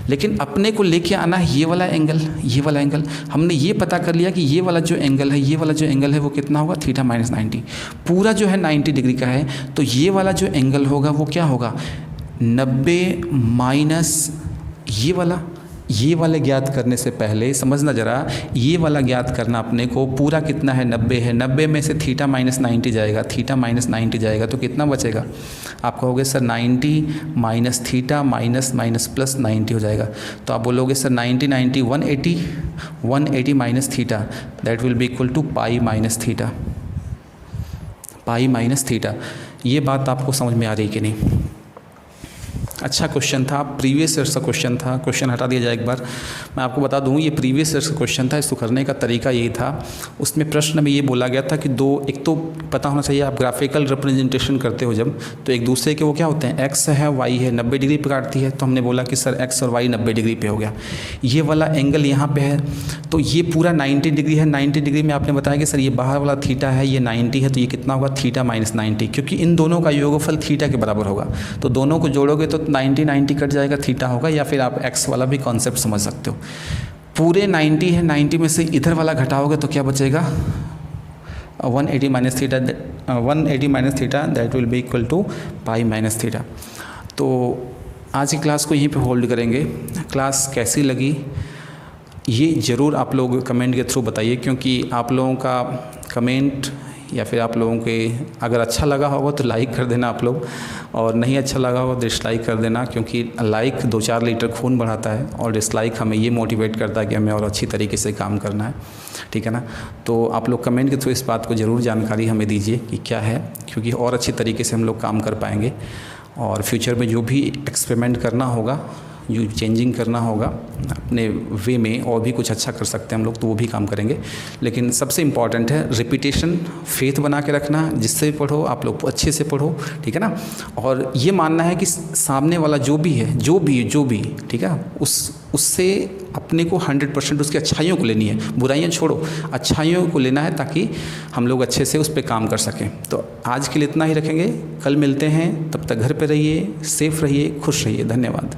लेकिन अपने को लेके आना है ये वाला एंगल, ये वाला एंगल। हमने ये पता कर लिया कि ये वाला जो एंगल है, ये वाला जो एंगल है वो कितना होगा, थीटा माइनस 90, पूरा जो है 90 डिग्री का है, तो ये वाला जो एंगल होगा वो क्या होगा, 90 माइनस ये वाले ज्ञात करने से पहले समझना ज़रा, ये वाला ज्ञात करना अपने को, पूरा कितना है, 90 है, 90 में से थीटा माइनस 90 जाएगा, थीटा माइनस 90 जाएगा, तो कितना बचेगा, आप कहोगे sir 90 minus theta minus minus plus 90 हो जाएगा। तो आप बोलोगे sir 90 90 180 minus theta, that will be equal to pi minus theta, pi minus theta. ये बात आपको समझ में आ रही कि नहीं। अच्छा क्वेश्चन था, प्रीवियस ईयर्स का क्वेश्चन था, क्वेश्चन हटा दिया जाए एक बार। मैं आपको बता दूं ये प्रीवियस ईयर्स का क्वेश्चन था, इसको करने का तरीका यही था। उसमें प्रश्न में ये बोला गया था कि एक तो पता होना चाहिए, आप ग्राफिकल रिप्रेजेंटेशन करते हो जब, तो एक दूसरे के वो क्या होते हैं, एक्स है वाई है, 90 डिग्री पे काटती है, तो हमने बोला कि सर एक्स और वाई 90 डिग्री पे हो गया। ये वाला एंगल यहाँ पे है, तो ये पूरा 90 डिग्री है, 90 डिग्री में आपने बताया कि सर ये बाहर वाला थीटा है, ये 90 है, तो ये कितना होगा, थीटा माइनस 90, क्योंकि इन दोनों का योगफल थीटा के बराबर होगा, तो दोनों को जोड़ोगे तो 90 कट जाएगा, थीटा होगा, या फिर आप x वाला भी कॉन्सेप्ट समझ सकते हो। पूरे 90 है, 90 में से इधर वाला घटाओगे तो क्या बचेगा, 180 minus theta, 180 minus theta that will be equal to pi minus theta. तो आज की क्लास को यहीं पे होल्ड करेंगे। क्लास कैसी लगी ये ज़रूर आप लोग कमेंट के थ्रू बताइए, क्योंकि आप लोगों का कमेंट या फिर आप लोगों के अगर अच्छा लगा होगा तो लाइक कर देना आप लोग, और नहीं अच्छा लगा होगा तो डिसलाइक कर देना, क्योंकि लाइक 2-4 लीटर खून बढ़ाता है और डिसलाइक हमें ये मोटिवेट करता है कि हमें और अच्छी तरीके से काम करना है, ठीक है ना। तो आप लोग कमेंट के थ्रू इस बात को ज़रूर जानकारी हमें दीजिए कि क्या है, क्योंकि और अच्छी तरीके से हम लोग काम कर पाएंगे, और फ्यूचर में जो भी एक्सपेरिमेंट करना होगा, जो चेंजिंग करना होगा अपने वे में, और भी कुछ अच्छा कर सकते हैं हम लोग, तो वो भी काम करेंगे। लेकिन सबसे इम्पॉर्टेंट है रिपीटेशन, फेथ बना के रखना, जिससे भी पढ़ो आप लोग अच्छे से पढ़ो, ठीक है ना। और ये मानना है कि सामने वाला जो भी ठीक है, उससे अपने को 100% उसकी अच्छाइयों को लेनी है, बुराइयां छोड़ो, अच्छाइयों को लेना है, ताकि हम लोग अच्छे से उस पर काम कर सकें। तो आज के लिए इतना ही रखेंगे, कल मिलते हैं, तब तक घर पे रहिए, सेफ रहिए, खुश रहिए। धन्यवाद।